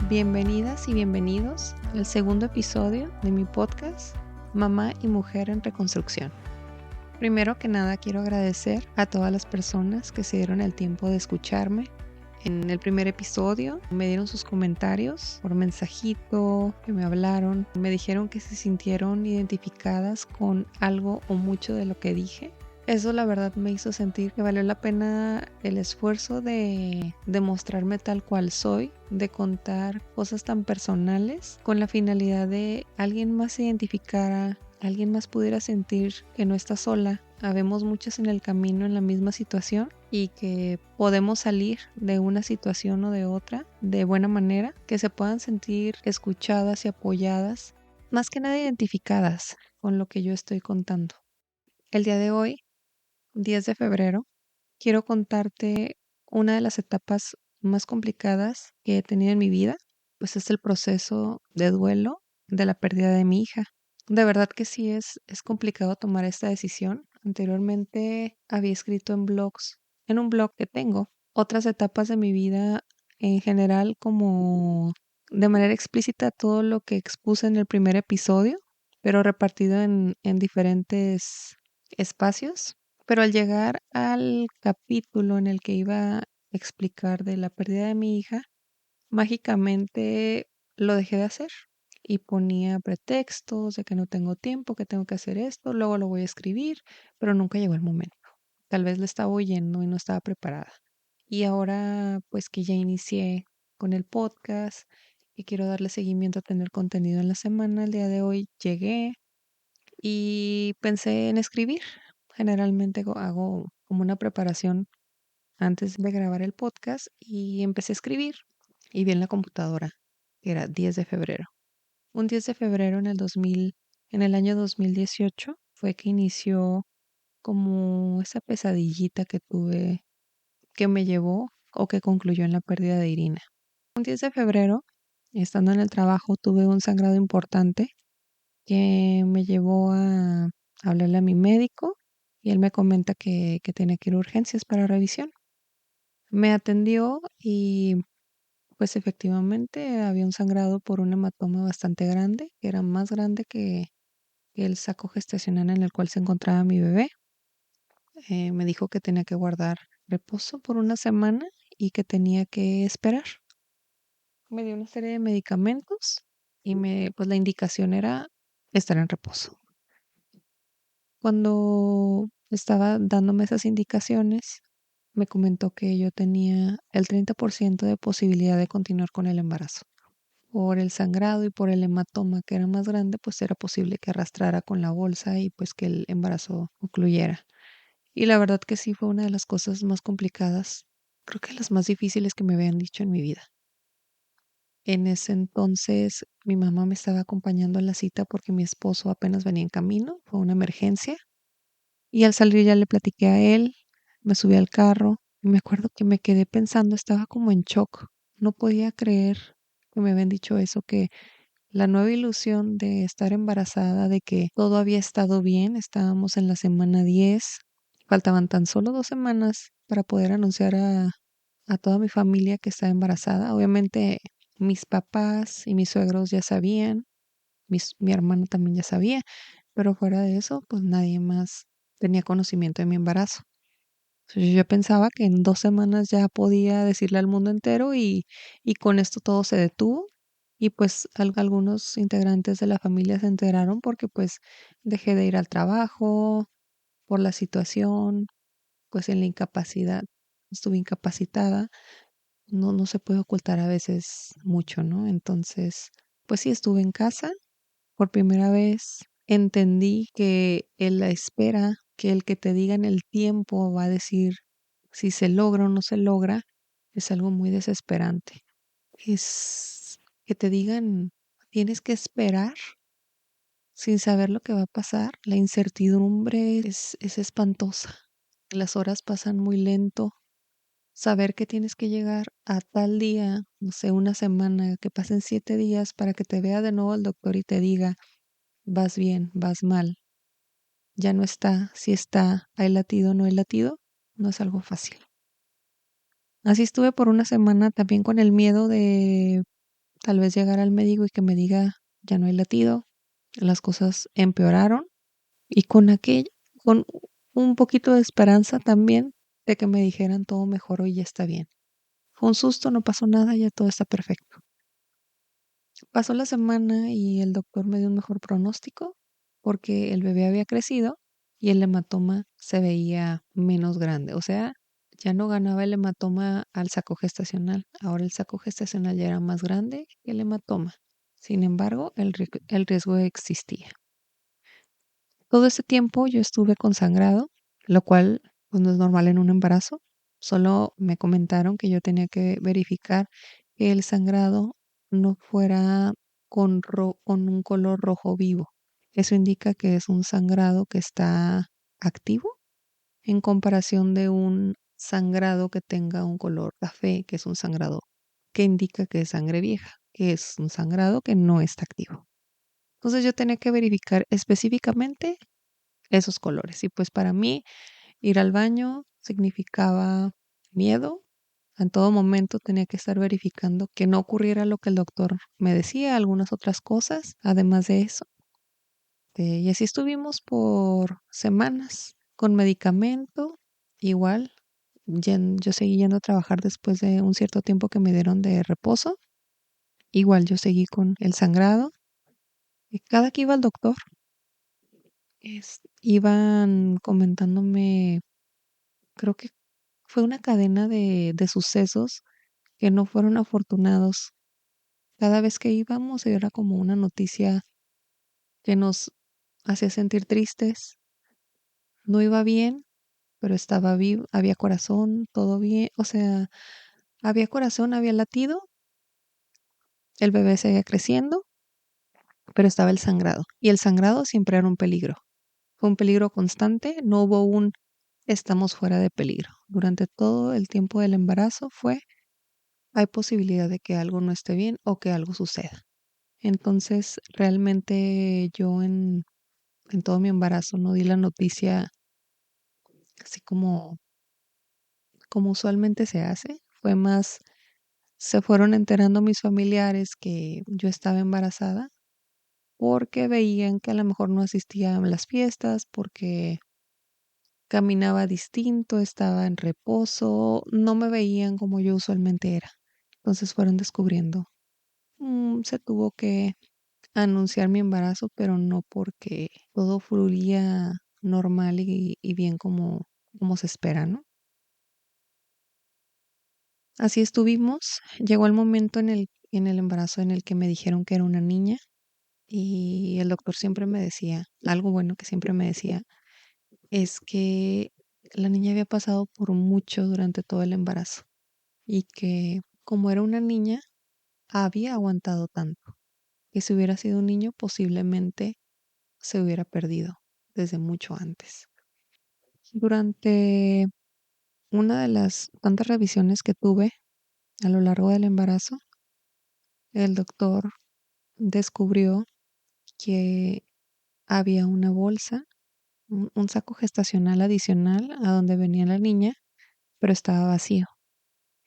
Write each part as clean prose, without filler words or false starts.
Bienvenidas y bienvenidos al segundo episodio de mi podcast Mamá y Mujer en Reconstrucción. Primero que nada quiero agradecer a todas las personas que se dieron el tiempo de escucharme. En el primer episodio me dieron sus comentarios por mensajito, que me hablaron, me dijeron que se sintieron identificadas con algo o mucho de lo que dije. Eso la verdad me hizo sentir que valió la pena el esfuerzo de mostrarme tal cual soy, de contar cosas tan personales con la finalidad de alguien más se identificara, alguien más pudiera sentir que no está sola. Habemos muchas en el camino en la misma situación y que podemos salir de una situación o de otra de buena manera, que se puedan sentir escuchadas y apoyadas, más que nada identificadas con lo que yo estoy contando. El día de hoy, 10 de febrero, quiero contarte una de las etapas más complicadas que he tenido en mi vida, pues es el proceso de duelo de la pérdida de mi hija. De verdad que sí es complicado tomar esta decisión. Anteriormente había escrito en un blog que tengo, otras etapas de mi vida en general, como de manera explícita todo lo que expuse en el primer episodio, pero repartido en diferentes espacios. Pero al llegar al capítulo en el que iba a explicar de la pérdida de mi hija, mágicamente lo dejé de hacer y ponía pretextos de que no tengo tiempo, que tengo que hacer esto, luego lo voy a escribir, pero nunca llegó el momento. Tal vez le estaba oyendo y no estaba preparada. Y ahora, pues que ya inicié con el podcast y quiero darle seguimiento a tener contenido en la semana, el día de hoy llegué y pensé en escribir. Generalmente hago como una preparación antes de grabar el podcast y empecé a escribir y vi en la computadora que era 10 de febrero. Un 10 de febrero en el año 2018 fue que inició como esa pesadillita que tuve que me llevó o que concluyó en la pérdida de Irina. Un 10 de febrero, estando en el trabajo, tuve un sangrado importante que me llevó a hablarle a mi médico y él me comenta que tenía que ir a urgencias para revisión. Me atendió y pues efectivamente había un sangrado por un hematoma bastante grande, que era más grande que el saco gestacional en el cual se encontraba mi bebé. Me dijo que tenía que guardar reposo por una semana y que tenía que esperar. Me dio una serie de medicamentos y pues la indicación era estar en reposo. Cuando estaba dándome esas indicaciones, me comentó que yo tenía el 30% de posibilidad de continuar con el embarazo. Por el sangrado y por el hematoma que era más grande, pues era posible que arrastrara con la bolsa y pues que el embarazo concluyera. Y la verdad que sí fue una de las cosas más complicadas, creo que las más difíciles que me habían dicho en mi vida. En ese entonces mi mamá me estaba acompañando a la cita porque mi esposo apenas venía en camino, fue una emergencia. Y al salir ya le platiqué a él, me subí al carro y me acuerdo que me quedé pensando, estaba como en shock. No podía creer que me habían dicho eso, que la nueva ilusión de estar embarazada, de que todo había estado bien, estábamos en la semana 10, faltaban tan solo 2 semanas para poder anunciar a toda mi familia que estaba embarazada. Obviamente mis papás y mis suegros ya sabían, mi hermano también ya sabía, pero fuera de eso, pues nadie más tenía conocimiento de mi embarazo. Entonces, yo pensaba que en 2 semanas ya podía decirle al mundo entero y con esto todo se detuvo. Y pues algunos integrantes de la familia se enteraron porque pues dejé de ir al trabajo por la situación, pues en la incapacidad, estuve incapacitada, no se puede ocultar a veces mucho, ¿no? Entonces, pues sí estuve en casa por primera vez. Entendí que en la espera, que el que te diga en el tiempo va a decir si se logra o no se logra, es algo muy desesperante. Es que te digan, tienes que esperar sin saber lo que va a pasar. La incertidumbre es espantosa. Las horas pasan muy lento. Saber que tienes que llegar a tal día, no sé, una semana, que pasen 7 días para que te vea de nuevo el doctor y te diga, vas bien, vas mal, ya no está, si está, hay latido, no hay latido, no es algo fácil. Así estuve por una semana también con el miedo de tal vez llegar al médico y que me diga, ya no hay latido, las cosas empeoraron y con un poquito de esperanza también de que me dijeran todo mejoró y ya está bien. Fue un susto, no pasó nada, ya todo está perfecto. Pasó la semana y el doctor me dio un mejor pronóstico porque el bebé había crecido y el hematoma se veía menos grande. O sea, ya no ganaba el hematoma al saco gestacional. Ahora el saco gestacional ya era más grande que el hematoma. Sin embargo, el riesgo existía. Todo ese tiempo yo estuve con sangrado, lo cual pues, no es normal en un embarazo. Solo me comentaron que yo tenía que verificar que el sangrado no fuera con un color rojo vivo. Eso indica que es un sangrado que está activo en comparación de un sangrado que tenga un color café, que es un sangrado que indica que es sangre vieja, que es un sangrado que no está activo. Entonces yo tenía que verificar específicamente esos colores. Y pues para mí ir al baño significaba miedo. En todo momento tenía que estar verificando que no ocurriera lo que el doctor me decía, algunas otras cosas, además de eso. Y así estuvimos por semanas con medicamento, igual. Yo seguí yendo a trabajar después de un cierto tiempo que me dieron de reposo. Igual yo seguí con el sangrado. Y cada que iba al doctor, iban comentándome, creo que fue una cadena de sucesos que no fueron afortunados. Cada vez que íbamos era como una noticia que nos hacía sentir tristes. No iba bien, pero estaba vivo, había corazón, todo bien. O sea, había corazón, había latido, el bebé seguía creciendo, pero estaba el sangrado. Y el sangrado siempre era un peligro. Fue un peligro constante, no hubo un estamos fuera de peligro. Durante todo el tiempo del embarazo hay posibilidad de que algo no esté bien o que algo suceda. Entonces, realmente yo en todo mi embarazo no di la noticia así como usualmente se hace. Fue más, se fueron enterando mis familiares que yo estaba embarazada porque veían que a lo mejor no asistía a las fiestas, porque caminaba distinto, estaba en reposo, no me veían como yo usualmente era. Entonces fueron descubriendo. Se tuvo que anunciar mi embarazo, pero no porque todo fluía normal y bien como se espera, ¿no? Así estuvimos. Llegó el momento en el embarazo en el que me dijeron que era una niña y el doctor siempre me decía, algo bueno que siempre me decía, es que la niña había pasado por mucho durante todo el embarazo y que como era una niña, había aguantado tanto, que si hubiera sido un niño posiblemente se hubiera perdido desde mucho antes. Durante una de las tantas revisiones que tuve a lo largo del embarazo, el doctor descubrió que había una bolsa, un saco gestacional adicional a donde venía la niña, pero estaba vacío.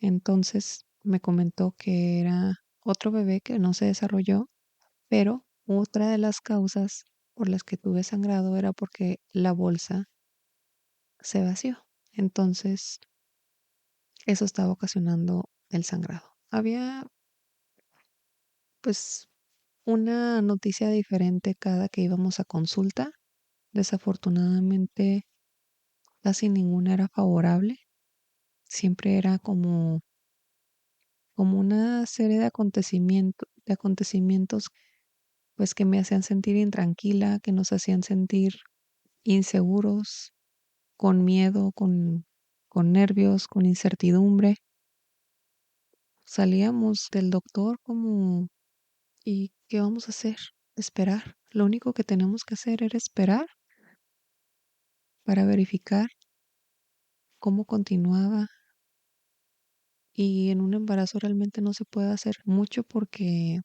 Entonces me comentó que era otro bebé que no se desarrolló, pero otra de las causas por las que tuve sangrado era porque la bolsa se vació. Entonces eso estaba ocasionando el sangrado. Había pues una noticia diferente cada que íbamos a consulta. Desafortunadamente casi ninguna era favorable. Siempre era como una serie de acontecimientos pues que me hacían sentir intranquila, que nos hacían sentir inseguros, con miedo, con nervios, con incertidumbre. Salíamos del doctor como, ¿y qué vamos a hacer? Esperar. Lo único que tenemos que hacer era esperar para verificar cómo continuaba. Y en un embarazo realmente no se puede hacer mucho porque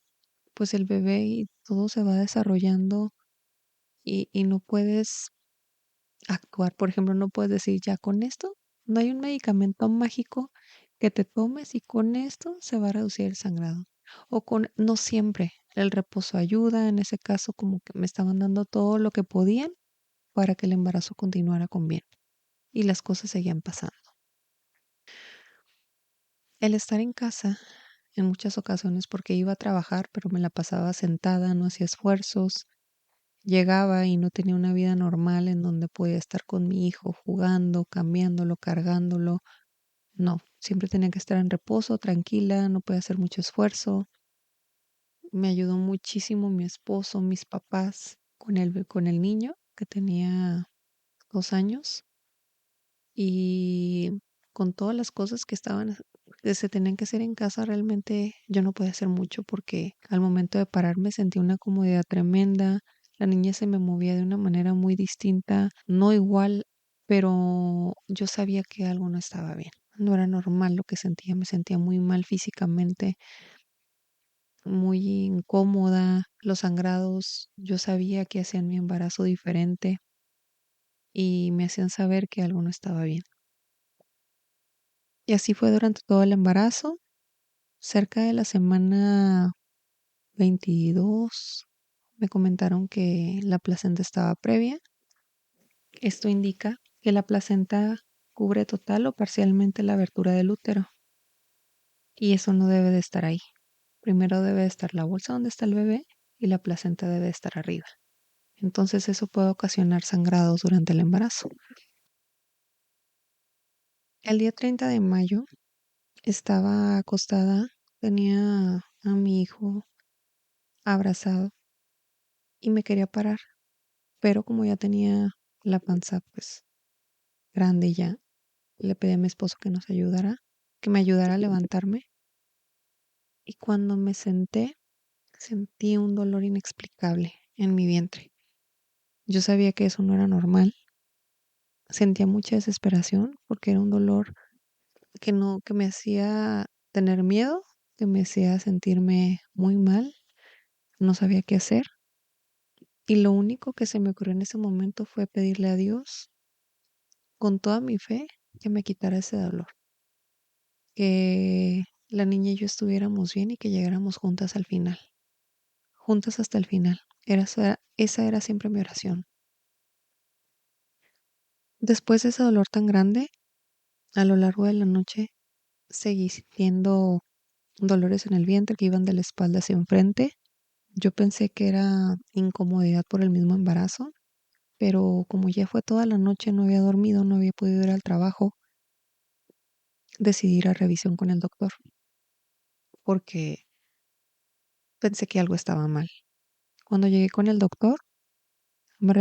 pues el bebé y todo se va desarrollando y no puedes actuar. Por ejemplo, no puedes decir ya con esto, no hay un medicamento mágico que te tomes y con esto se va a reducir el sangrado. No siempre, el reposo ayuda, en ese caso como que me estaban dando todo lo que podían para que el embarazo continuara con bien y las cosas seguían pasando. El estar en casa en muchas ocasiones porque iba a trabajar, pero me la pasaba sentada, no hacía esfuerzos, llegaba y no tenía una vida normal en donde podía estar con mi hijo jugando, cambiándolo, cargándolo. No, siempre tenía que estar en reposo, tranquila, no podía hacer mucho esfuerzo. Me ayudó muchísimo mi esposo, mis papás con el niño que tenía 2 años y con todas las cosas que se tenían que hacer en casa, realmente yo no podía hacer mucho porque al momento de pararme sentí una comodidad tremenda. La niña se me movía de una manera muy distinta, no igual, pero yo sabía que algo no estaba bien. No era normal lo que sentía, me sentía muy mal físicamente, muy incómoda. Los sangrados, yo sabía que hacían mi embarazo diferente y me hacían saber que algo no estaba bien. Y así fue durante todo el embarazo. Cerca de la semana 22 me comentaron que la placenta estaba previa. Esto indica que la placenta cubre total o parcialmente la abertura del útero y eso no debe de estar ahí. Primero debe de estar la bolsa donde está el bebé y la placenta debe de estar arriba. Entonces eso puede ocasionar sangrados durante el embarazo. El día 30 de mayo estaba acostada, tenía a mi hijo abrazado y me quería parar, pero como ya tenía la panza pues grande ya, le pedí a mi esposo que nos ayudara, que me ayudara a levantarme y cuando me senté sentí un dolor inexplicable en mi vientre. Yo sabía que eso no era normal, sentía mucha desesperación porque era un dolor que me hacía tener miedo, que me hacía sentirme muy mal, no sabía qué hacer y lo único que se me ocurrió en ese momento fue pedirle a Dios con toda mi fe que me quitara ese dolor, que la niña y yo estuviéramos bien y que llegáramos juntas al final, juntas hasta el final. Esa era siempre mi oración. Después de ese dolor tan grande, a lo largo de la noche seguí sintiendo dolores en el vientre que iban de la espalda hacia enfrente. Yo pensé que era incomodidad por el mismo embarazo, pero como ya fue toda la noche, no había dormido, no había podido ir al trabajo, decidí ir a revisión con el doctor porque pensé que algo estaba mal. Cuando llegué con el doctor, me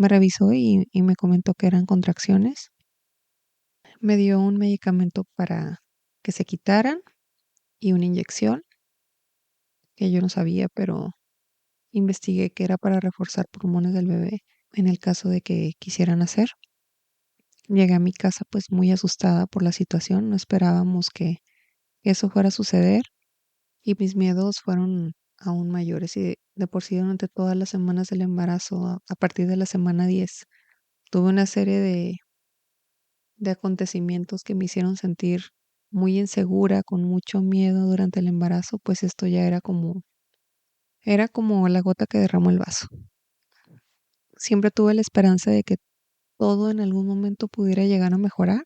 revisó y me comentó que eran contracciones. Me dio un medicamento para que se quitaran y una inyección que yo no sabía, pero investigué que era para reforzar pulmones del bebé en el caso de que quisieran hacer. Llegué a mi casa pues muy asustada por la situación, no esperábamos que eso fuera a suceder y mis miedos fueron aún mayores y de por sí durante todas las semanas del embarazo, a partir de la semana 10 tuve una serie de acontecimientos que me hicieron sentir muy insegura, con mucho miedo durante el embarazo, pues esto ya era como la gota que derramó el vaso. Siempre tuve la esperanza de que todo en algún momento pudiera llegar a mejorar,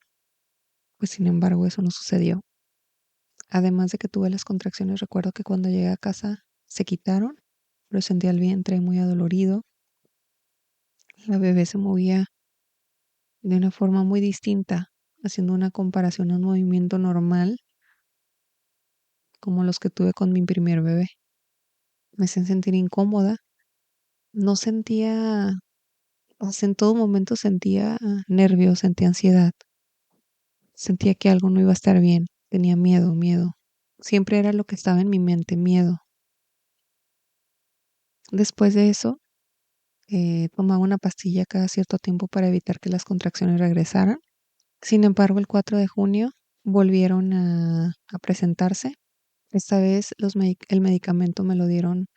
pues sin embargo eso no sucedió. Además de que tuve las contracciones, recuerdo que cuando llegué a casa se quitaron, pero sentía el vientre muy adolorido. La bebé se movía de una forma muy distinta, haciendo una comparación a un movimiento normal como los que tuve con mi primer bebé. Me hacían sentir incómoda. No sentía, o sea, en todo momento sentía nervios, sentía ansiedad, sentía que algo no iba a estar bien, tenía miedo, miedo. Siempre era lo que estaba en mi mente, miedo. Después de eso, tomaba una pastilla cada cierto tiempo para evitar que las contracciones regresaran. Sin embargo, el 4 de junio volvieron a presentarse. Esta vez el medicamento me lo dieron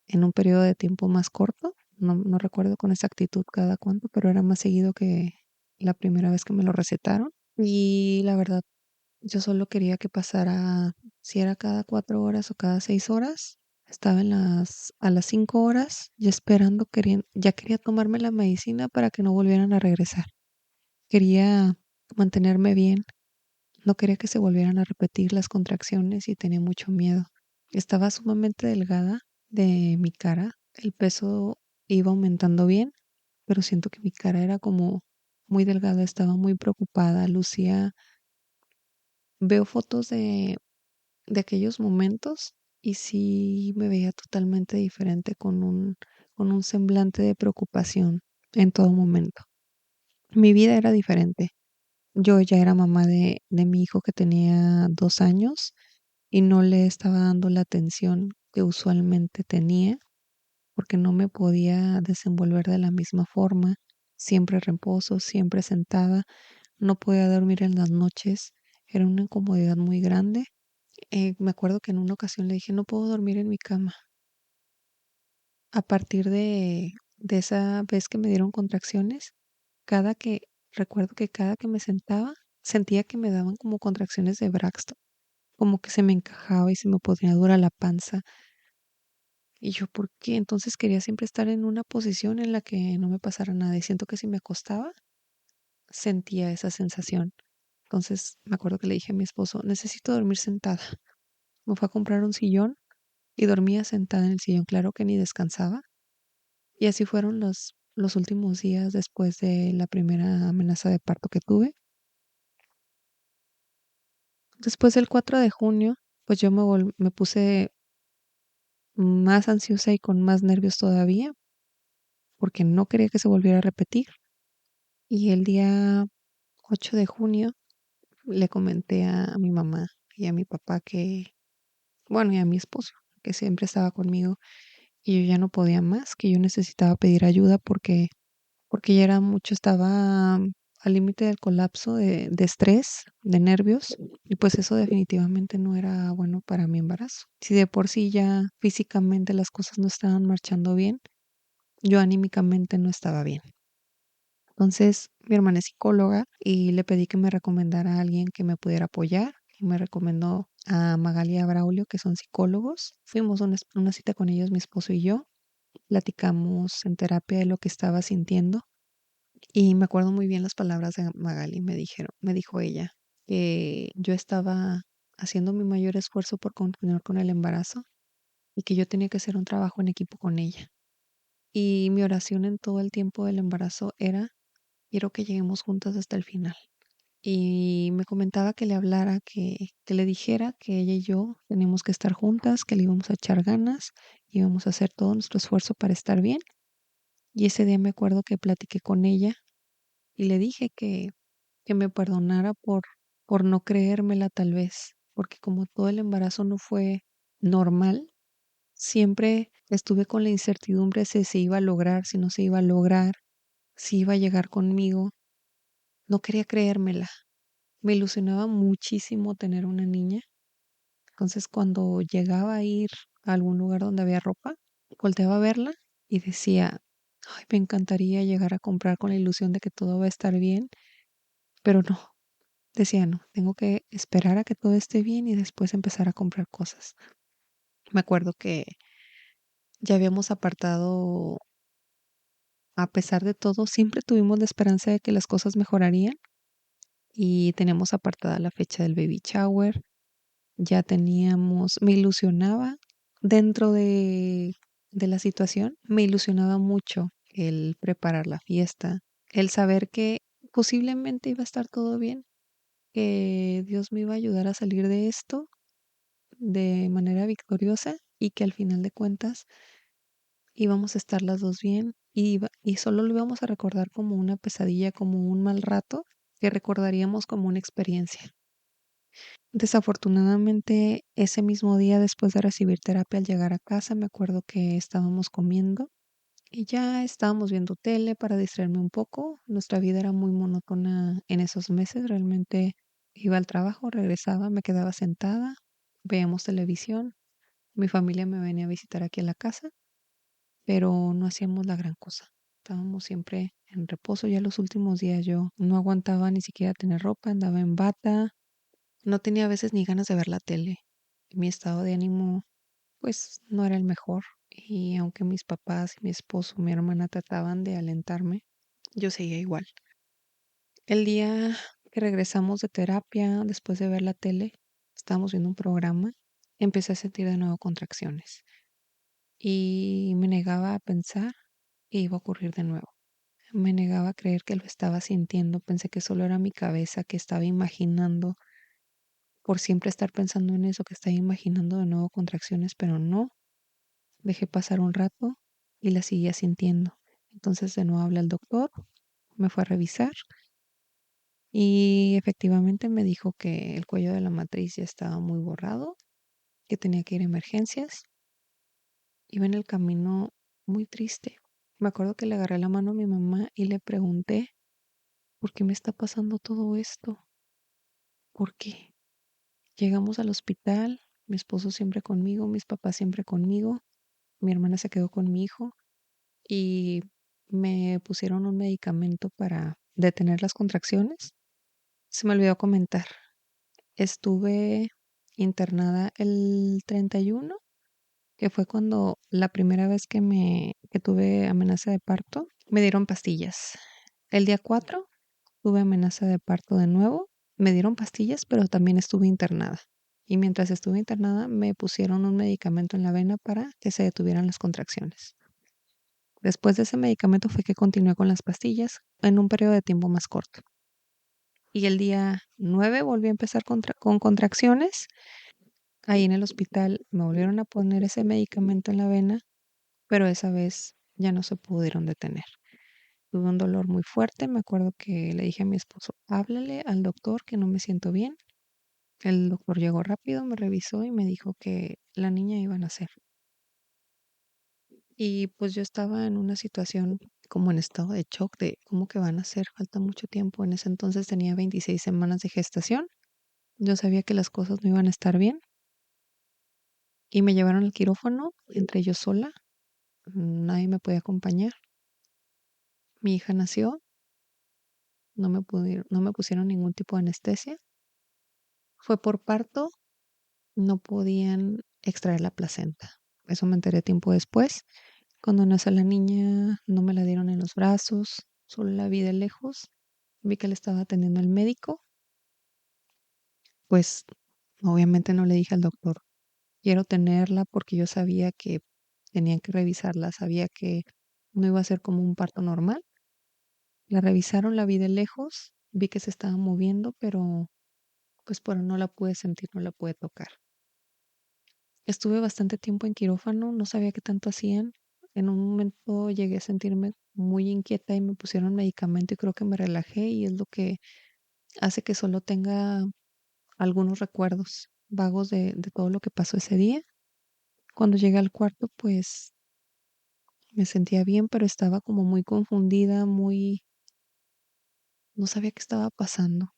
en un periodo de tiempo más corto. No recuerdo con exactitud cada cuánto, pero era más seguido que la primera vez que me lo recetaron. Y la verdad, yo solo quería que pasara si era cada 4 horas o cada 6 horas. Estaba a las 5 horas ya esperando, ya quería tomarme la medicina para que no volvieran a regresar. Quería mantenerme bien, no quería que se volvieran a repetir las contracciones y tenía mucho miedo. Estaba sumamente delgada de mi cara, el peso iba aumentando bien, pero siento que mi cara era como muy delgada, estaba muy preocupada, lucía, veo fotos de aquellos momentos y sí me veía totalmente diferente con un semblante de preocupación en todo momento. Mi vida era diferente. Yo ya era mamá de mi hijo que tenía 2 años y no le estaba dando la atención que usualmente tenía porque no me podía desenvolver de la misma forma, siempre en reposo, siempre sentada, no podía dormir en las noches, era una incomodidad muy grande. Me acuerdo que en una ocasión le dije, no puedo dormir en mi cama. A partir de esa vez que me dieron contracciones, cada que, recuerdo que cada que me sentaba, sentía que me daban como contracciones de Braxton, como que se me encajaba y se me ponía dura la panza. Y yo, ¿por qué? Entonces quería siempre estar en una posición en la que no me pasara nada. Y siento que si me acostaba, sentía esa sensación. Entonces me acuerdo que le dije a mi esposo, necesito dormir sentada. Me fue a comprar un sillón y dormía sentada en el sillón. Claro que ni descansaba. Y así fueron los últimos días después de la primera amenaza de parto que tuve. Después del 4 de junio, pues yo me puse más ansiosa y con más nervios todavía, porque no quería que se volviera a repetir. Y el día 8 de junio le comenté a mi mamá y a mi papá que, bueno, y a mi esposo, que siempre estaba conmigo, y yo ya no podía más, que yo necesitaba pedir ayuda porque ya era mucho, estaba al límite del colapso de estrés, de nervios, y pues eso definitivamente no era bueno para mi embarazo. Si de por sí ya físicamente las cosas no estaban marchando bien, yo anímicamente no estaba bien. Entonces, mi hermana es psicóloga y le pedí que me recomendara a alguien que me pudiera apoyar y me recomendó a Magali y a Braulio, que son psicólogos. Fuimos a una cita con ellos, mi esposo y yo. Platicamos en terapia de lo que estaba sintiendo y me acuerdo muy bien las palabras de Magali. Me dijo ella que yo estaba haciendo mi mayor esfuerzo por continuar con el embarazo y que yo tenía que hacer un trabajo en equipo con ella. Y mi oración en todo el tiempo del embarazo era, quiero que lleguemos juntas hasta el final. Y me comentaba que le hablara, que le dijera que ella y yo teníamos que estar juntas, que le íbamos a echar ganas, íbamos a hacer todo nuestro esfuerzo para estar bien. Y ese día me acuerdo que platiqué con ella y le dije que me perdonara por no creérmela tal vez, porque como todo el embarazo no fue normal, siempre estuve con la incertidumbre si se iba a lograr, si no se iba a lograr, si iba a llegar conmigo. No quería creérmela. Me ilusionaba muchísimo tener una niña. Entonces, cuando llegaba a ir a algún lugar donde había ropa, volteaba a verla y decía, ay, me encantaría llegar a comprar con la ilusión de que todo va a estar bien, pero no, decía, no, tengo que esperar a que todo esté bien y después empezar a comprar cosas. Me acuerdo que ya habíamos apartado, a pesar de todo, siempre tuvimos la esperanza de que las cosas mejorarían y teníamos apartada la fecha del baby shower. Ya teníamos, me ilusionaba dentro de la situación, me ilusionaba mucho el preparar la fiesta, el saber que posiblemente iba a estar todo bien, que Dios me iba a ayudar a salir de esto de manera victoriosa y que al final de cuentas íbamos a estar las dos bien y solo lo íbamos a recordar como una pesadilla, como un mal rato que recordaríamos como una experiencia. Desafortunadamente, ese mismo día después de recibir terapia al llegar a casa, me acuerdo que estábamos comiendo y ya estábamos viendo tele para distraerme un poco. Nuestra vida era muy monótona en esos meses. Realmente iba al trabajo, regresaba, me quedaba sentada, veíamos televisión. Mi familia me venía a visitar aquí a la casa, pero no hacíamos la gran cosa. Estábamos siempre en reposo. Ya los últimos días yo no aguantaba ni siquiera tener ropa, andaba en bata, no tenía a veces ni ganas de ver la tele. Mi estado de ánimo, pues, no era el mejor, y aunque mis papás, mi esposo, mi hermana trataban de alentarme, yo seguía igual. El día que regresamos de terapia, después de ver la tele, estábamos viendo un programa, empecé a sentir de nuevo contracciones y me negaba a pensar que iba a ocurrir de nuevo. Me negaba a creer que lo estaba sintiendo, pensé que solo era mi cabeza que estaba imaginando, por siempre estar pensando en eso, que estaba imaginando de nuevo contracciones, pero no, dejé pasar un rato y la seguía sintiendo. Entonces de nuevo hablé al doctor, me fue a revisar y efectivamente me dijo que el cuello de la matriz ya estaba muy borrado, que tenía que ir a emergencias. Iba en el camino muy triste. Me acuerdo que le agarré la mano a mi mamá y le pregunté, ¿por qué me está pasando todo esto? ¿Por qué? Llegamos al hospital, mi esposo siempre conmigo, mis papás siempre conmigo, mi hermana se quedó con mi hijo y me pusieron un medicamento para detener las contracciones. Se me olvidó comentar, estuve internada el 31, que fue cuando la primera vez que tuve amenaza de parto, me dieron pastillas. El día 4 tuve amenaza de parto de nuevo, me dieron pastillas, pero también estuve internada. Y mientras estuve internada, me pusieron un medicamento en la vena para que se detuvieran las contracciones. Después de ese medicamento fue que continué con las pastillas en un periodo de tiempo más corto. Y el día 9 volví a empezar con contracciones. Ahí en el hospital me volvieron a poner ese medicamento en la vena, pero esa vez ya no se pudieron detener. Tuve un dolor muy fuerte. Me acuerdo que le dije a mi esposo, háblale al doctor que no me siento bien. El doctor llegó rápido, me revisó y me dijo que la niña iba a nacer. Y pues yo estaba en una situación como en estado de shock de cómo que van a nacer, falta mucho tiempo. En ese entonces tenía 26 semanas de gestación. Yo sabía que las cosas no iban a estar bien y me llevaron al quirófano, entré yo sola, nadie me podía acompañar. Mi hija nació, no me pusieron ningún tipo de anestesia. Fue por parto, no podían extraer la placenta. Eso me enteré tiempo después. Cuando nació la niña, no me la dieron en los brazos, solo la vi de lejos. Vi que le estaba atendiendo el médico. Pues obviamente no le dije al doctor, quiero tenerla porque yo sabía que tenían que revisarla, sabía que no iba a ser como un parto normal. La revisaron, la vi de lejos, vi que se estaba moviendo, pero no la pude sentir, no la pude tocar. Estuve bastante tiempo en quirófano, no sabía qué tanto hacían. En un momento llegué a sentirme muy inquieta y me pusieron medicamento y creo que me relajé y es lo que hace que solo tenga algunos recuerdos vagos de todo lo que pasó ese día. Cuando llegué al cuarto, pues me sentía bien, pero estaba como muy confundida, no sabía qué estaba pasando.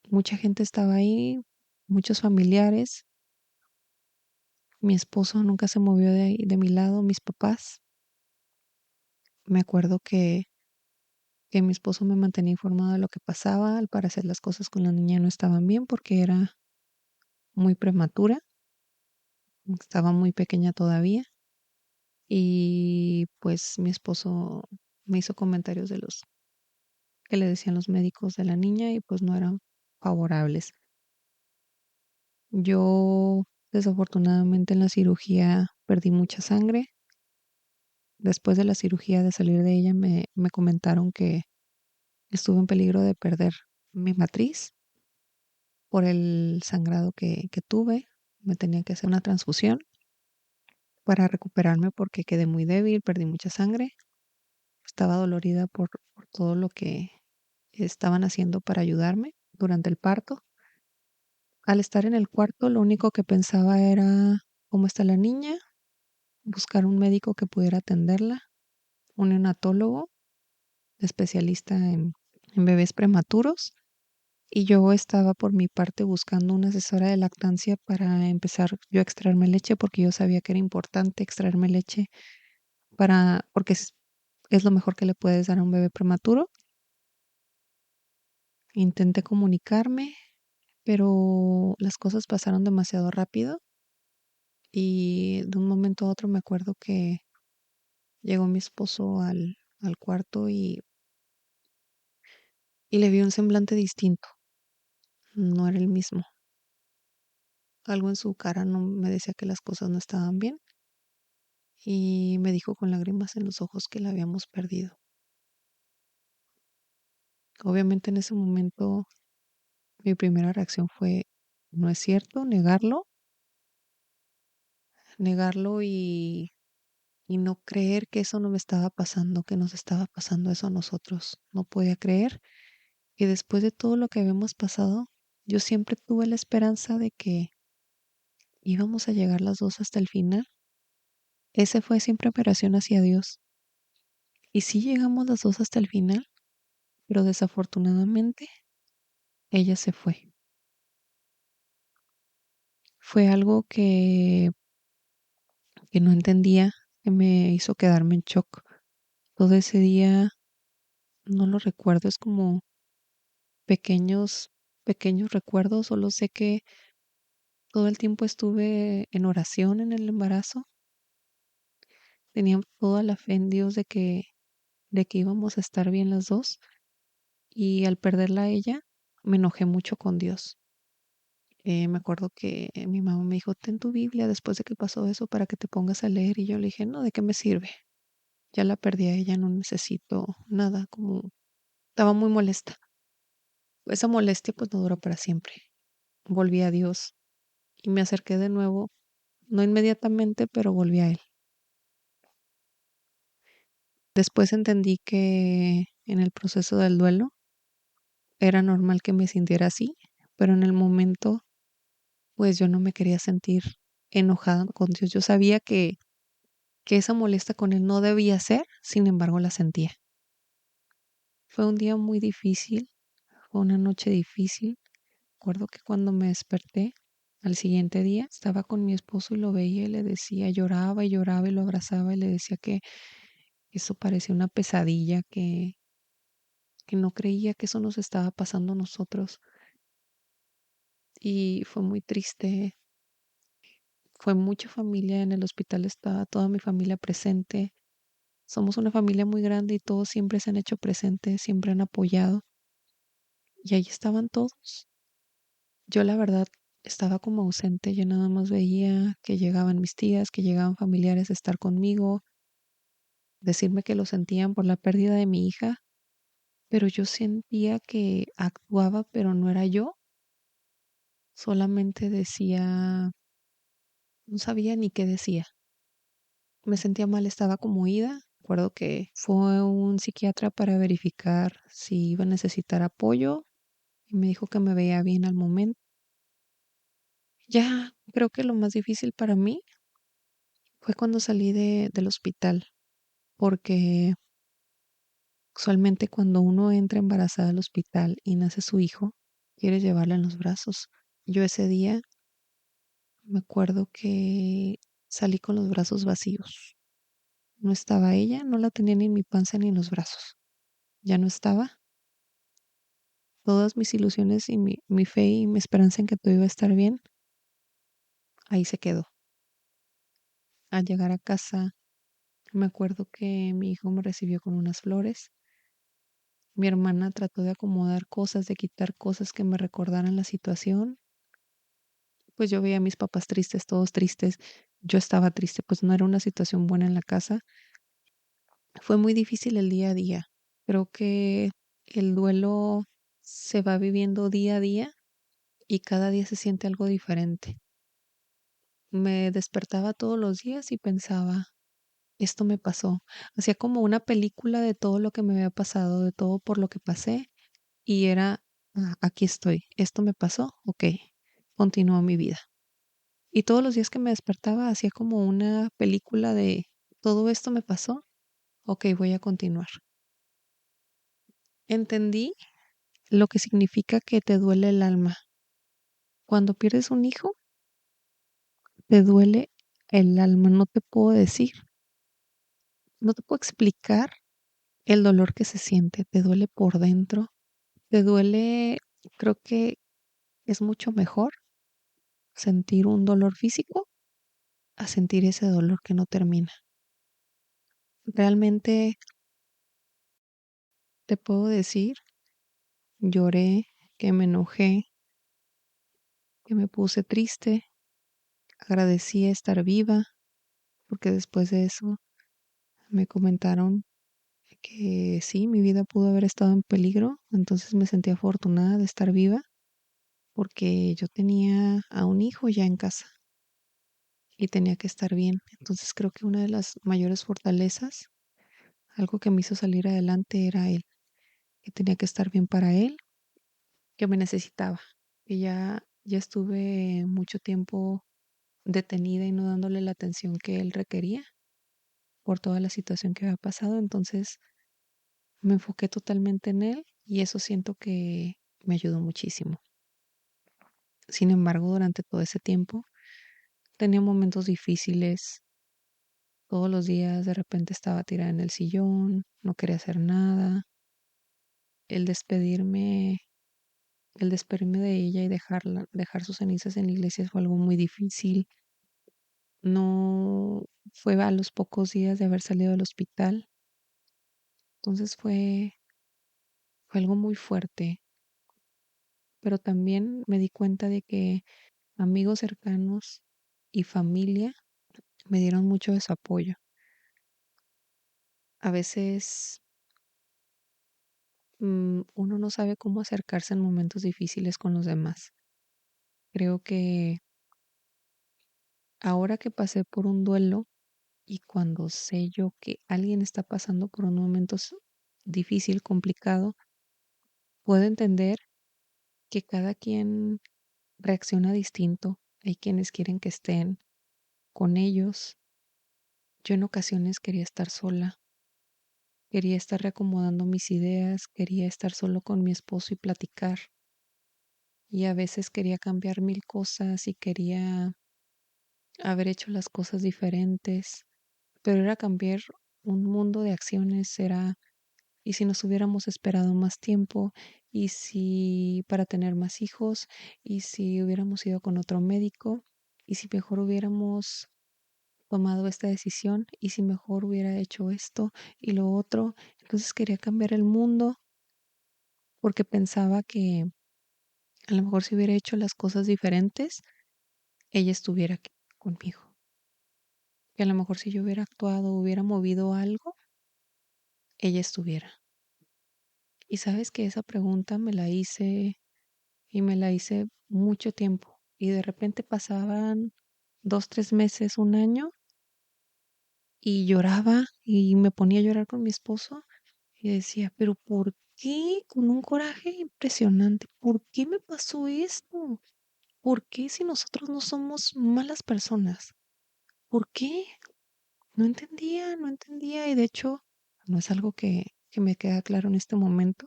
Mucha gente estaba ahí, muchos familiares. Mi esposo nunca se movió de ahí, de mi lado, mis papás. Me acuerdo que mi esposo me mantenía informado de lo que pasaba. Al parecer las cosas con la niña no estaban bien porque era muy prematura, estaba muy pequeña todavía y pues mi esposo me hizo comentarios de los que le decían los médicos de la niña y pues no eran favorables. Yo desafortunadamente en la cirugía perdí mucha sangre. Después de la cirugía de salir de ella me comentaron que estuve en peligro de perder mi matriz por el sangrado que tuve. Me tenía que hacer una transfusión para recuperarme porque quedé muy débil, perdí mucha sangre. Estaba dolorida por todo lo que estaban haciendo para ayudarme durante el parto. Al estar en el cuarto, lo único que pensaba era cómo está la niña, buscar un médico que pudiera atenderla, un neonatólogo, especialista en bebés prematuros. Y yo estaba por mi parte buscando una asesora de lactancia para empezar yo a extraerme leche porque yo sabía que era importante extraerme leche porque es lo mejor que le puedes dar a un bebé prematuro. Intenté comunicarme, pero las cosas pasaron demasiado rápido y de un momento a otro me acuerdo que llegó mi esposo al cuarto y le vi un semblante distinto, no era el mismo. Algo en su cara no me decía que las cosas no estaban bien y me dijo con lágrimas en los ojos que la habíamos perdido. Obviamente en ese momento mi primera reacción fue, no es cierto, negarlo y no creer que eso no me estaba pasando, que nos estaba pasando eso a nosotros. No podía creer. Y después de todo lo que habíamos pasado, yo siempre tuve la esperanza de que íbamos a llegar las dos hasta el final. Ese fue siempre mi oración hacia Dios. Y sí llegamos las dos hasta el final, pero desafortunadamente ella se fue. Fue algo que no entendía, que me hizo quedarme en shock. Todo ese día no lo recuerdo, es como pequeños, pequeños recuerdos. Solo sé que todo el tiempo estuve en oración en el embarazo. Tenía toda la fe en Dios de que íbamos a estar bien las dos. Y al perderla a ella, me enojé mucho con Dios. Me acuerdo que mi mamá me dijo, ten tu Biblia después de que pasó eso para que te pongas a leer. Y yo le dije, no, ¿de qué me sirve? Ya la perdí a ella, no necesito nada, como estaba muy molesta. Esa molestia pues no duró para siempre. Volví a Dios y me acerqué de nuevo, no inmediatamente, pero volví a Él. Después entendí que en el proceso del duelo era normal que me sintiera así, pero en el momento pues yo no me quería sentir enojada con Dios. Yo sabía que esa molestia con Él no debía ser, sin embargo la sentía. Fue un día muy difícil, fue una noche difícil. Recuerdo que cuando me desperté al siguiente día, estaba con mi esposo y lo veía y le decía, lloraba y lloraba y lo abrazaba y le decía que eso parecía una pesadilla, que no creía que eso nos estaba pasando a nosotros. Y fue muy triste. Fue mucha familia en el hospital, estaba toda mi familia presente. Somos una familia muy grande y todos siempre se han hecho presentes, siempre han apoyado. Y ahí estaban todos. Yo la verdad estaba como ausente, yo nada más veía que llegaban mis tías, que llegaban familiares a estar conmigo, decirme que lo sentían por la pérdida de mi hija, pero yo sentía que actuaba, pero no era yo, solamente decía, no sabía ni qué decía. Me sentía mal, estaba como ida. Recuerdo que fue un psiquiatra para verificar si iba a necesitar apoyo y me dijo que me veía bien al momento. Ya creo que lo más difícil para mí fue cuando salí del hospital, porque usualmente cuando uno entra embarazada al hospital y nace su hijo, quiere llevarla en los brazos. Yo ese día me acuerdo que salí con los brazos vacíos. No estaba ella, no la tenía ni en mi panza ni en los brazos. Ya no estaba. Todas mis ilusiones y mi fe y mi esperanza en que todo iba a estar bien, ahí se quedó. Al llegar a casa, me acuerdo que mi hijo me recibió con unas flores. Mi hermana trató de acomodar cosas, de quitar cosas que me recordaran la situación. Pues yo veía a mis papás tristes, todos tristes. Yo estaba triste, pues no era una situación buena en la casa. Fue muy difícil el día a día. Creo que el duelo se va viviendo día a día y cada día se siente algo diferente. Me despertaba todos los días y pensaba, esto me pasó. Hacía como una película de todo lo que me había pasado, de todo por lo que pasé y era, aquí estoy, esto me pasó, ok, continúo mi vida. Y todos los días que me despertaba hacía como una película de todo esto me pasó, ok, voy a continuar. Entendí lo que significa que te duele el alma. Cuando pierdes un hijo, te duele el alma, no te puedo decir, no te puedo explicar el dolor que se siente, te duele por dentro, te duele, creo que es mucho mejor sentir un dolor físico a sentir ese dolor que no termina. Realmente te puedo decir, lloré, que me enojé, que me puse triste, agradecí estar viva, porque después de eso me comentaron que sí, mi vida pudo haber estado en peligro, entonces me sentí afortunada de estar viva porque yo tenía a un hijo ya en casa y tenía que estar bien. Entonces creo que una de las mayores fortalezas, algo que me hizo salir adelante era él, que tenía que estar bien para él, que me necesitaba, que ya estuve mucho tiempo detenida y no dándole la atención que él requería por toda la situación que había pasado. Entonces me enfoqué totalmente en él y eso siento que me ayudó muchísimo. Sin embargo, durante todo ese tiempo tenía momentos difíciles. Todos los días de repente estaba tirada en el sillón, no quería hacer nada. El despedirme, el despedirme de ella y dejar sus cenizas en la iglesia fue algo muy difícil. No fue a los pocos días de haber salido del hospital. Entonces fue algo muy fuerte, pero también me di cuenta de que amigos cercanos y familia me dieron mucho de su apoyo. A veces uno no sabe cómo acercarse en momentos difíciles con los demás. Creo que ahora que pasé por un duelo y cuando sé yo que alguien está pasando por un momento difícil, complicado, puedo entender que cada quien reacciona distinto. Hay quienes quieren que estén con ellos. Yo en ocasiones quería estar sola, quería estar reacomodando mis ideas, quería estar solo con mi esposo y platicar. Y a veces quería cambiar mil cosas y quería haber hecho las cosas diferentes, pero era cambiar un mundo de acciones, era, y si nos hubiéramos esperado más tiempo, y si para tener más hijos, y si hubiéramos ido con otro médico, y si mejor hubiéramos tomado esta decisión, y si mejor hubiera hecho esto y lo otro. Entonces quería cambiar el mundo porque pensaba que a lo mejor si hubiera hecho las cosas diferentes, ella estuviera aquí conmigo. Que a lo mejor si yo hubiera actuado, hubiera movido algo, ella estuviera. Y sabes que esa pregunta me la hice y me la hice mucho tiempo. Y de repente pasaban 2, 3 meses, un año, y lloraba y me ponía a llorar con mi esposo y decía, pero ¿por qué? Con un coraje impresionante. ¿Por qué me pasó esto? ¿Por qué si nosotros no somos malas personas? ¿Por qué? No entendía, no entendía. Y de hecho, no es algo que me queda claro en este momento,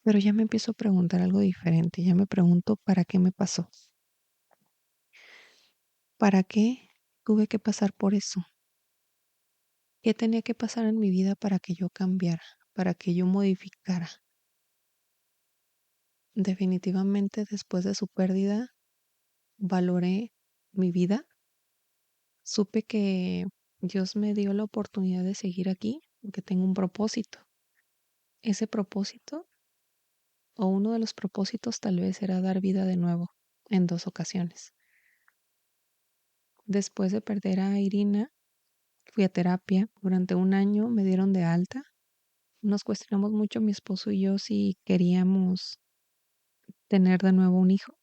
pero ya me empiezo a preguntar algo diferente. Ya me pregunto, ¿para qué me pasó? ¿Para qué tuve que pasar por eso? ¿Qué tenía que pasar en mi vida para que yo cambiara, para que yo modificara? Definitivamente después de su pérdida, valoré mi vida. Supe que Dios me dio la oportunidad de seguir aquí porque tengo un propósito. Ese propósito, o uno de los propósitos, tal vez era dar vida de nuevo en 2 ocasiones. Después de perder a Irina, fui a terapia durante un año, me dieron de alta. Nos cuestionamos mucho mi esposo y yo si queríamos tener de nuevo un hijo.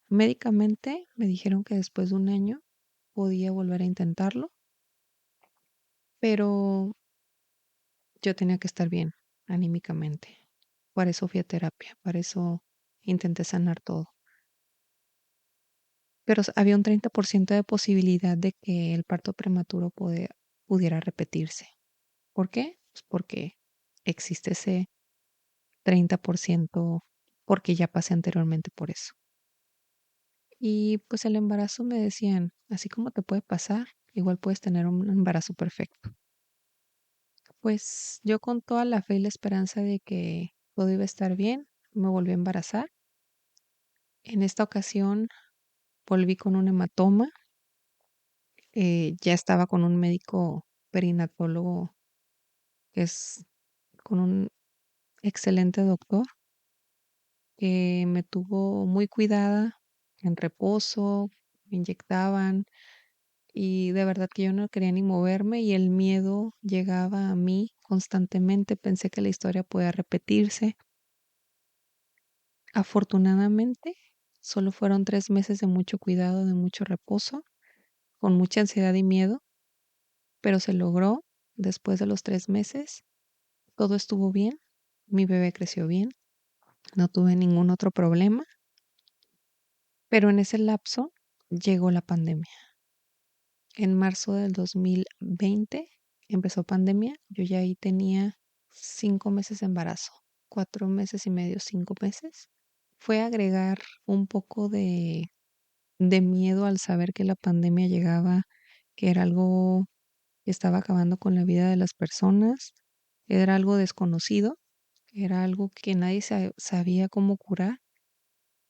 Médicamente me dijeron que después de un año podía volver a intentarlo, pero yo tenía que estar bien anímicamente. Por eso fui a terapia, por eso intenté sanar todo. Pero había un 30% de posibilidad de que el parto prematuro pudiera repetirse. ¿Por qué? Pues porque existe ese 30% porque ya pasé anteriormente por eso. Y pues el embarazo me decían, así como te puede pasar, igual puedes tener un embarazo perfecto. Pues yo con toda la fe y la esperanza de que todo iba a estar bien, me volví a embarazar. En esta ocasión volví con un hematoma, ya estaba con un médico perinatólogo que es con un excelente doctor que me tuvo muy cuidada, en reposo, me inyectaban y de verdad que yo no quería ni moverme y el miedo llegaba a mí constantemente. Pensé que la historia podía repetirse. Afortunadamente, solo fueron 3 meses de mucho cuidado, de mucho reposo, con mucha ansiedad y miedo, pero se logró. Después de los 3 meses, todo estuvo bien, mi bebé creció bien, no tuve ningún otro problema, pero en ese lapso llegó la pandemia. En marzo del 2020 empezó pandemia, yo ya ahí tenía 5 meses de embarazo, 4 meses y medio, 5 meses. Fue agregar un poco de miedo al saber que la pandemia llegaba, que era algo que estaba acabando con la vida de las personas, era algo desconocido, era algo que nadie sabía cómo curar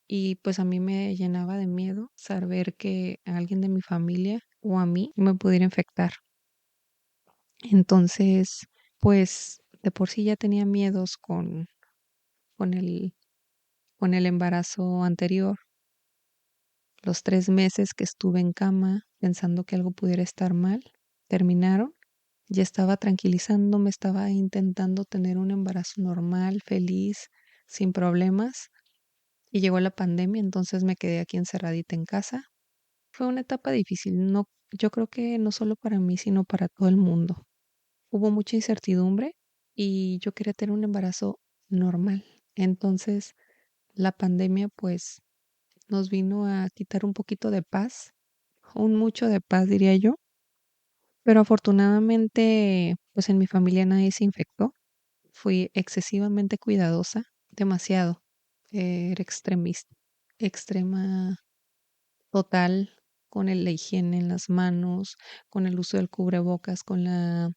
y pues a mí me llenaba de miedo saber que alguien de mi familia o a mí me pudiera infectar. Entonces, pues de por sí ya tenía miedos con con el embarazo anterior. Los 3 meses que estuve en cama pensando que algo pudiera estar mal, terminaron. Ya estaba tranquilizándome, estaba intentando tener un embarazo normal, feliz, sin problemas. Y llegó la pandemia, entonces me quedé aquí encerradita en casa. Fue una etapa difícil, no, yo creo que no solo para mí, sino para todo el mundo. Hubo mucha incertidumbre y yo quería tener un embarazo normal. Entonces, la pandemia pues nos vino a quitar un poquito de paz, un mucho de paz diría yo, pero afortunadamente pues en mi familia nadie se infectó. Fui excesivamente cuidadosa, demasiado. Era extremista, extrema total con la higiene en las manos, con el uso del cubrebocas, con la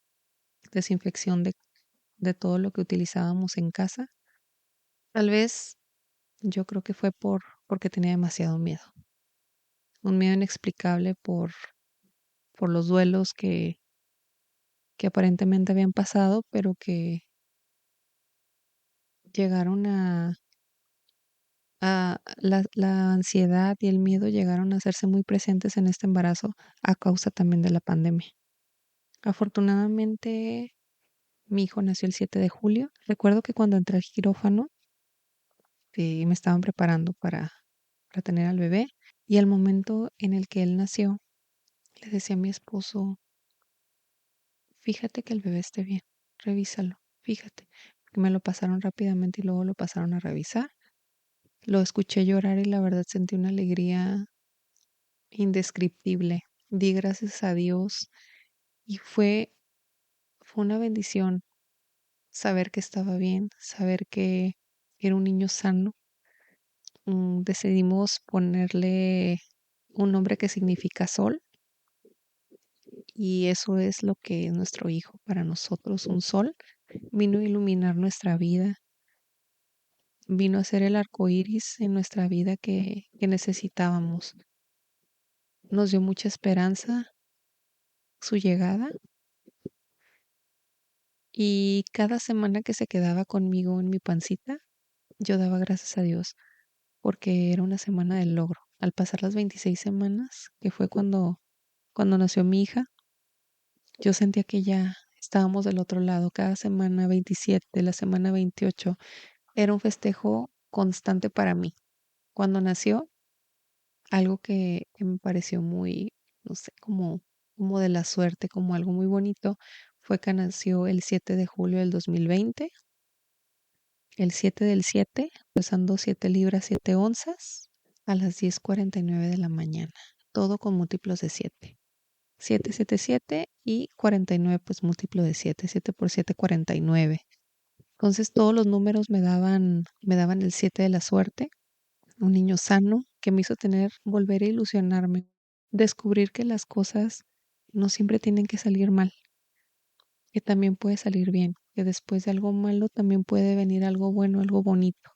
desinfección de todo lo que utilizábamos en casa. Tal vez yo creo que fue porque tenía demasiado miedo, un miedo inexplicable por los duelos que aparentemente habían pasado, pero que llegaron a la ansiedad y el miedo llegaron a hacerse muy presentes en este embarazo a causa también de la pandemia. Afortunadamente, mi hijo nació el 7 de julio. Recuerdo que cuando entré al quirófano, me estaban preparando para tener al bebé y al momento en el que él nació, le decía a mi esposo, fíjate que el bebé esté bien, revísalo, fíjate, porque me lo pasaron rápidamente y luego lo pasaron a revisar. Lo escuché llorar y la verdad sentí una alegría indescriptible. Di gracias a Dios y fue una bendición saber que estaba bien, saber que era un niño sano. Decidimos ponerle un nombre que significa sol y eso es lo que es nuestro hijo para nosotros, un sol. Vino a iluminar nuestra vida, vino a ser el arco iris en nuestra vida que necesitábamos. Nos dio mucha esperanza su llegada y cada semana que se quedaba conmigo en mi pancita, yo daba gracias a Dios porque era una semana del logro. Al pasar las 26 semanas, que fue cuando nació mi hija, yo sentía que ya estábamos del otro lado. Cada semana 27, la semana 28, era un festejo constante para mí. Cuando nació, algo que me pareció muy, no sé, como de la suerte, como algo muy bonito, fue que nació el 7 de julio del 2020, el 7 del 7, pesando 7 libras 7 onzas, a las 10:49 de la mañana, todo con múltiplos de 7. 777 y 49 pues múltiplo de 7, 7 por 7, 49. Entonces todos los números me daban el 7 de la suerte, un niño sano que me hizo volver a ilusionarme, descubrir que las cosas no siempre tienen que salir mal, que también puede salir bien, que después de algo malo también puede venir algo bueno, algo bonito.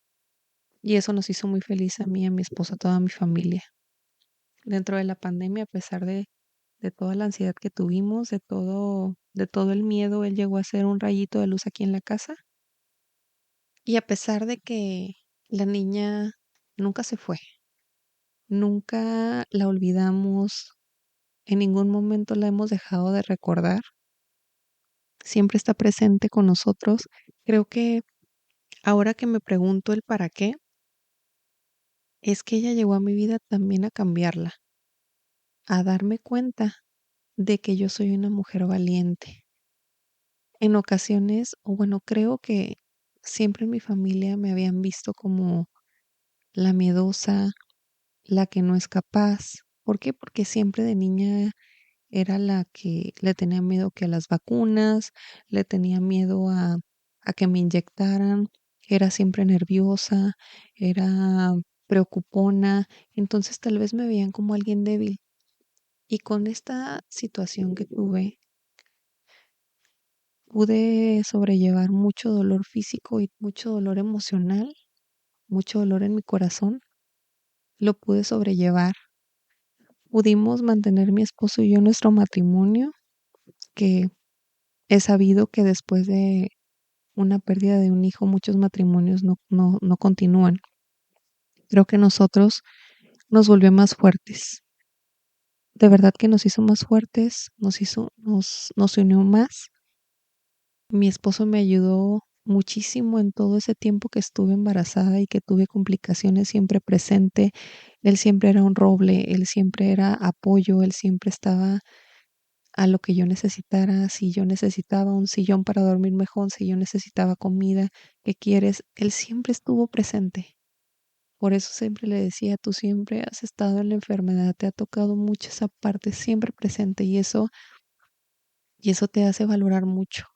y eso nos hizo muy feliz a mí, a mi esposo, a toda mi familia. Dentro de la pandemia, a pesar de toda la ansiedad que tuvimos, de todo el miedo, él llegó a ser un rayito de luz aquí en la casa. Y a pesar de que la niña nunca se fue, nunca la olvidamos, en ningún momento la hemos dejado de recordar, siempre está presente con nosotros. Creo que ahora que me pregunto el para qué, es que ella llegó a mi vida también a cambiarla, a darme cuenta de que yo soy una mujer valiente. En ocasiones, o bueno, creo que siempre en mi familia me habían visto como la miedosa, la que no es capaz. ¿Por qué? Porque siempre de niña era la que le tenía miedo que a las vacunas, le tenía miedo a que me inyectaran, era siempre nerviosa, era preocupona, entonces tal vez me veían como alguien débil. Y con esta situación que tuve, pude sobrellevar mucho dolor físico y mucho dolor emocional, mucho dolor en mi corazón, lo pude sobrellevar. Pudimos mantener mi esposo y yo nuestro matrimonio, que he sabido que después de una pérdida de un hijo, muchos matrimonios no continúan. Creo que nosotros nos volvió más fuertes. De verdad que nos hizo más fuertes, nos unió más. Mi esposo me ayudó muchísimo en todo ese tiempo que estuve embarazada y que tuve complicaciones siempre presente. Él siempre era un roble, él siempre era apoyo, él siempre estaba a lo que yo necesitara. Si yo necesitaba un sillón para dormir mejor, si yo necesitaba comida, ¿qué quieres? Él siempre estuvo presente. Por eso siempre le decía, tú siempre has estado en la enfermedad, te ha tocado mucho esa parte, siempre presente, y eso te hace valorar mucho.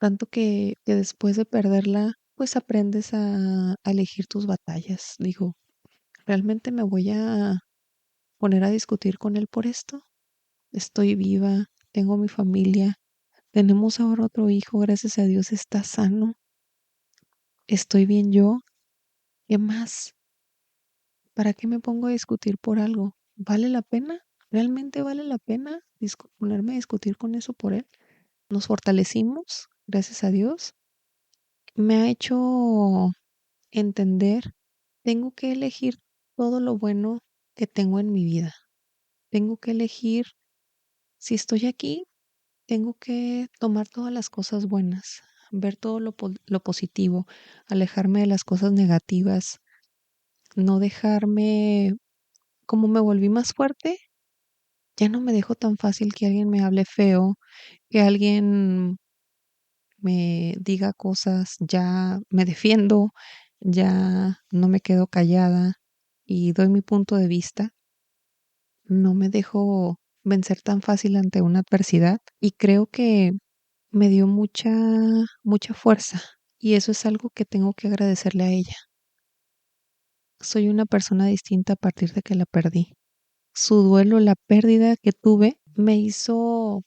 Tanto que después de perderla, pues aprendes a elegir tus batallas. Digo, ¿realmente me voy a poner a discutir con él por esto? Estoy viva, tengo mi familia, tenemos ahora otro hijo, gracias a Dios está sano, estoy bien yo. ¿Qué más? ¿Para qué me pongo a discutir por algo? ¿Vale la pena? ¿Realmente vale la pena ponerme a discutir con eso por él? Nos fortalecimos, gracias a Dios. Me ha hecho entender, tengo que elegir todo lo bueno que tengo en mi vida. Tengo que elegir, si estoy aquí, tengo que tomar todas las cosas buenas, ver todo lo positivo, alejarme de las cosas negativas, no dejarme, como me volví más fuerte, ya no me dejo tan fácil que alguien me hable feo, que alguien me diga cosas, ya me defiendo, ya no me quedo callada y doy mi punto de vista. No me dejo vencer tan fácil ante una adversidad y creo que me dio mucha fuerza y eso es algo que tengo que agradecerle a ella. Soy una persona distinta a partir de que la perdí. Su duelo, la pérdida que tuve, me hizo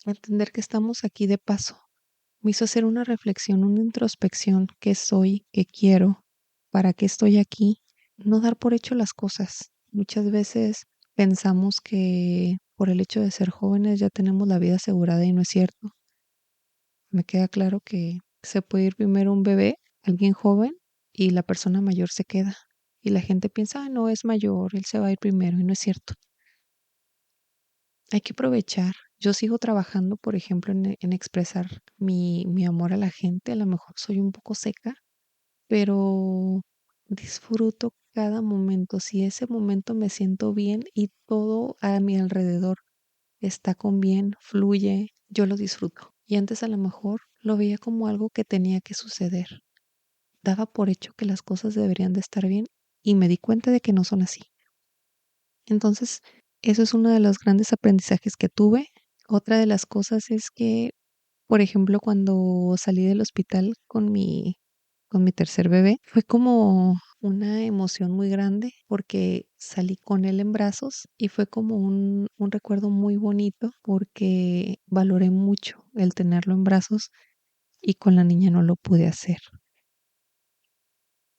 entender que estamos aquí de paso. Me hizo hacer una reflexión, una introspección, qué soy, qué quiero, para qué estoy aquí, no dar por hecho las cosas. Muchas veces pensamos que por el hecho de ser jóvenes ya tenemos la vida asegurada y no es cierto. Me queda claro que se puede ir primero un bebé, alguien joven, y la persona mayor se queda. Y la gente piensa, ah, no, es mayor, él se va a ir primero, y no es cierto. Hay que aprovechar. Yo sigo trabajando, por ejemplo, en expresar mi amor a la gente. A lo mejor soy un poco seca, pero disfruto cada momento. Si ese momento me siento bien y todo a mi alrededor está con bien, fluye, yo lo disfruto. Y antes a lo mejor lo veía como algo que tenía que suceder. Daba por hecho que las cosas deberían de estar bien y me di cuenta de que no son así. Entonces, eso es uno de los grandes aprendizajes que tuve. Otra de las cosas es que, por ejemplo, cuando salí del hospital con mi tercer bebé, fue como una emoción muy grande porque salí con él en brazos y fue como un recuerdo muy bonito porque valoré mucho el tenerlo en brazos y con la niña no lo pude hacer.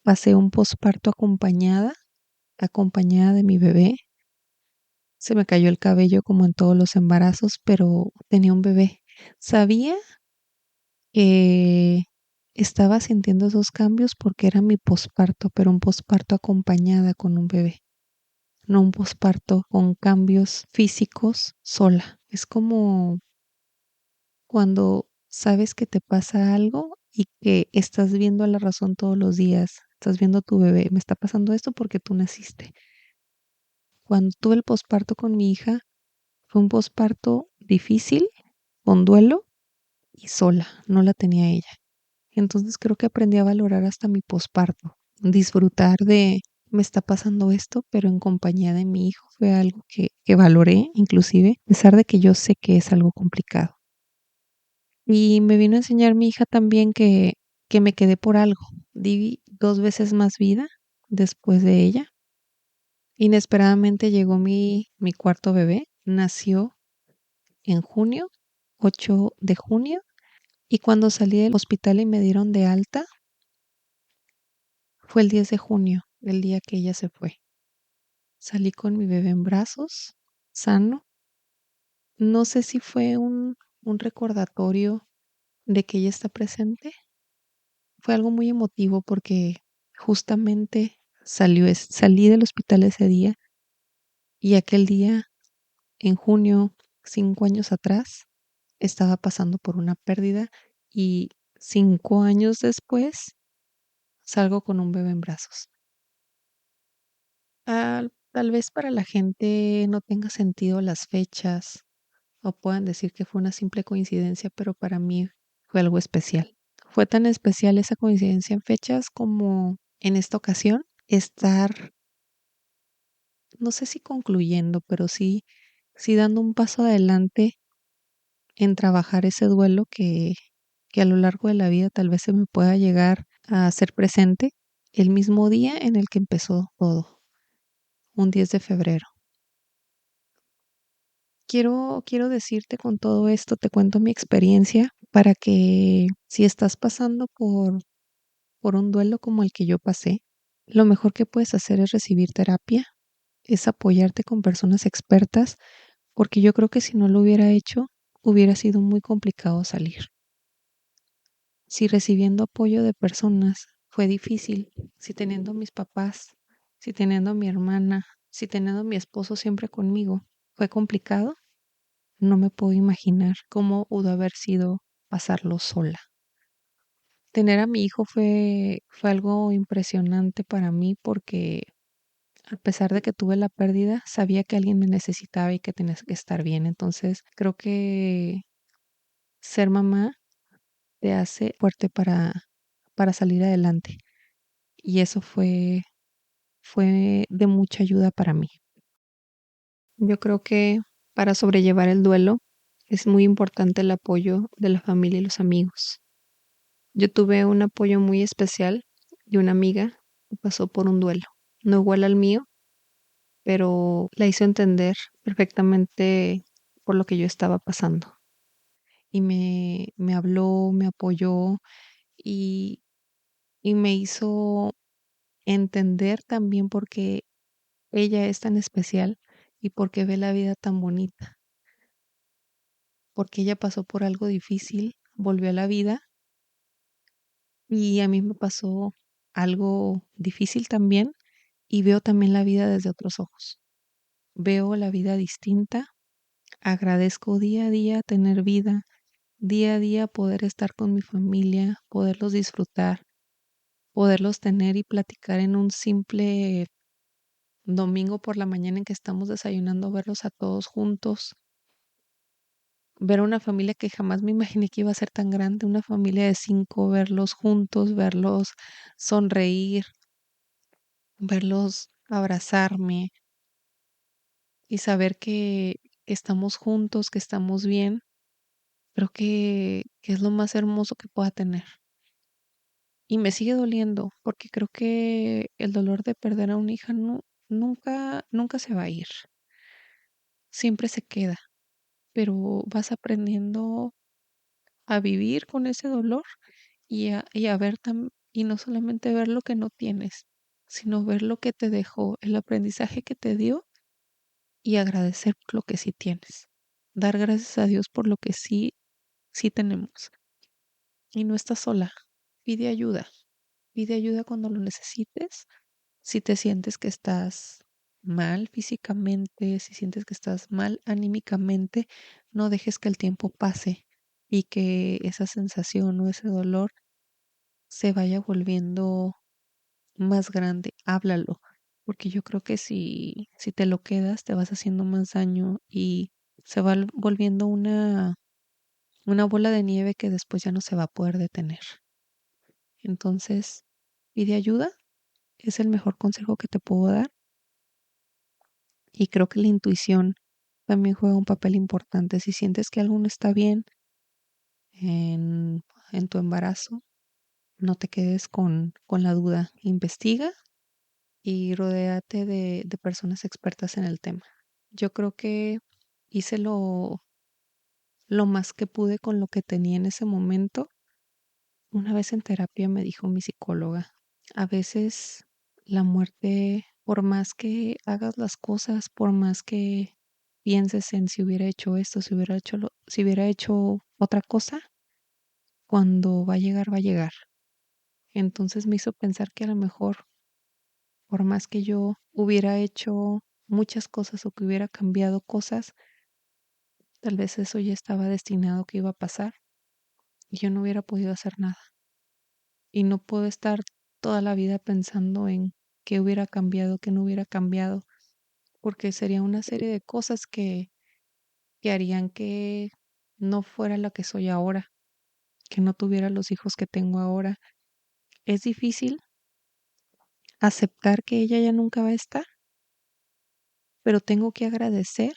pasé un posparto acompañada de mi bebé. Se me cayó el cabello como en todos los embarazos, pero tenía un bebé. Sabía que estaba sintiendo esos cambios porque era mi posparto, pero un posparto acompañada con un bebé, no un posparto con cambios físicos sola. Es como cuando sabes que te pasa algo y que estás viendo a la razón todos los días, estás viendo a tu bebé, me está pasando esto porque tú naciste. Cuando tuve el posparto con mi hija, fue un posparto difícil, con duelo y sola, no la tenía ella. Entonces creo que aprendí a valorar hasta mi posparto, disfrutar de, me está pasando esto, pero en compañía de mi hijo fue algo que valoré, inclusive, a pesar de que yo sé que es algo complicado. Y me vino a enseñar mi hija también que me quedé por algo. Di 2 veces más vida después de ella. Inesperadamente llegó mi cuarto bebé, nació en junio, 8 de junio, y cuando salí del hospital y me dieron de alta, fue el 10 de junio, el día que ella se fue. Salí con mi bebé en brazos, sano. No sé si fue un recordatorio de que ella está presente. Fue algo muy emotivo porque justamente salí del hospital ese día y aquel día, en junio, 5 años atrás, estaba pasando por una pérdida y 5 años después salgo con un bebé en brazos. Tal vez para la gente no tenga sentido las fechas o puedan decir que fue una simple coincidencia, pero para mí fue algo especial. Fue tan especial esa coincidencia en fechas como en esta ocasión estar, no sé si concluyendo, pero sí dando un paso adelante en trabajar ese duelo que a lo largo de la vida tal vez se me pueda llegar a hacer presente el mismo día en el que empezó todo, un 10 de febrero. Quiero decirte con todo esto, te cuento mi experiencia para que si estás pasando por un duelo como el que yo pasé, lo mejor que puedes hacer es recibir terapia, es apoyarte con personas expertas, porque yo creo que si no lo hubiera hecho, hubiera sido muy complicado salir. Si recibiendo apoyo de personas fue difícil, si teniendo a mis papás, si teniendo a mi hermana, si teniendo a mi esposo siempre conmigo, fue complicado, no me puedo imaginar cómo pudo haber sido pasarlo sola. Tener a mi hijo fue algo impresionante para mí porque a pesar de que tuve la pérdida, sabía que alguien me necesitaba y que tenía que estar bien. Entonces, creo que ser mamá te hace fuerte para salir adelante. Y eso fue de mucha ayuda para mí. Yo creo que para sobrellevar el duelo es muy importante el apoyo de la familia y los amigos. Yo tuve un apoyo muy especial de una amiga que pasó por un duelo, no igual al mío, pero la hizo entender perfectamente por lo que yo estaba pasando. Y me habló, me apoyó y, y me hizo entender también por qué ella es tan especial y por qué ve la vida tan bonita, porque ella pasó por algo difícil, volvió a la vida y a mí me pasó algo difícil también y veo también la vida desde otros ojos. Veo la vida distinta, agradezco día a día tener vida, día a día poder estar con mi familia, poderlos disfrutar, poderlos tener y platicar en un simple domingo por la mañana en que estamos desayunando, verlos a todos juntos, ver una familia que jamás me imaginé que iba a ser tan grande, una familia de 5, verlos juntos, verlos sonreír, verlos abrazarme y saber que estamos juntos, que estamos bien, creo que es lo más hermoso que pueda tener. Y me sigue doliendo porque creo que el dolor de perder a una hija nunca se va a ir, siempre se queda, pero vas aprendiendo a vivir con ese dolor y a ver y no solamente ver lo que no tienes, sino ver lo que te dejó, el aprendizaje que te dio y agradecer por lo que sí tienes. Dar gracias a Dios por lo que sí tenemos. Y no estás sola. Pide ayuda. Pide ayuda cuando lo necesites. Si te sientes que estás mal físicamente, si sientes que estás mal anímicamente, no dejes que el tiempo pase y que esa sensación o ese dolor se vaya volviendo más grande. Háblalo, porque yo creo que si te lo quedas, te vas haciendo más daño y se va volviendo una bola de nieve que después ya no se va a poder detener. Entonces, pide ayuda, es el mejor consejo que te puedo dar. Y creo que la intuición también juega un papel importante. Si sientes que algo no está bien en, en tu embarazo, no te quedes con la duda. Investiga y rodéate de personas expertas en el tema. Yo creo que hice lo más que pude con lo que tenía en ese momento. Una vez en terapia me dijo mi psicóloga, a veces la muerte, por más que hagas las cosas, por más que pienses en si hubiera hecho esto, si hubiera hecho otra cosa, cuando va a llegar, va a llegar. Entonces me hizo pensar que a lo mejor, por más que yo hubiera hecho muchas cosas o que hubiera cambiado cosas, tal vez eso ya estaba destinado que iba a pasar y yo no hubiera podido hacer nada. Y no puedo estar toda la vida pensando en qué hubiera cambiado, qué no hubiera cambiado, porque sería una serie de cosas que harían que no fuera la que soy ahora, que no tuviera los hijos que tengo ahora. Es difícil aceptar que ella ya nunca va a estar, pero tengo que agradecer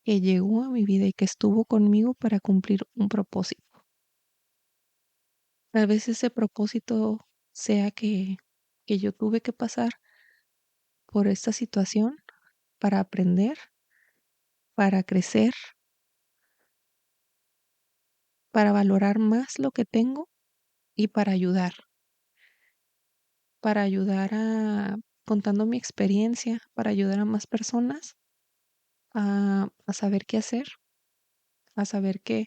que llegó a mi vida y que estuvo conmigo para cumplir un propósito. Tal vez ese propósito sea que yo tuve que pasar por esta situación para aprender, para crecer, para valorar más lo que tengo y para ayudar contando mi experiencia, para ayudar a más personas a saber qué hacer, a saber que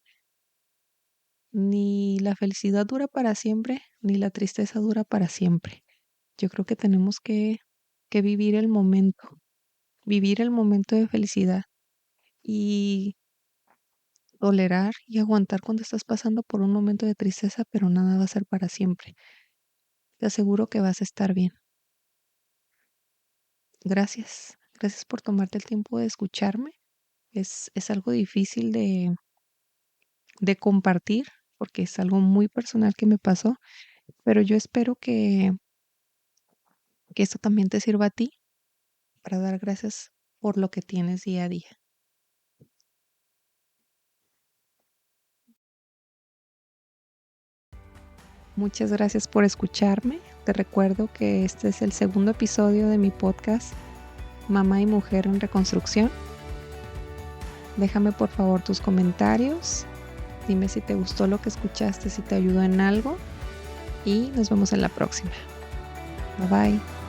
ni la felicidad dura para siempre, ni la tristeza dura para siempre. Yo creo que tenemos que vivir el momento de felicidad y tolerar y aguantar cuando estás pasando por un momento de tristeza, pero nada va a ser para siempre. Te aseguro que vas a estar bien. Gracias, gracias por tomarte el tiempo de escucharme. Es algo difícil de compartir porque es algo muy personal que me pasó, pero yo espero que esto también te sirva a ti para dar gracias por lo que tienes día a día. Muchas gracias por escucharme. Te recuerdo que este es el segundo episodio de mi podcast Mamá y Mujer en Reconstrucción. Déjame por favor tus comentarios. Dime si te gustó lo que escuchaste, si te ayudó en algo. Y nos vemos en la próxima. Bye bye.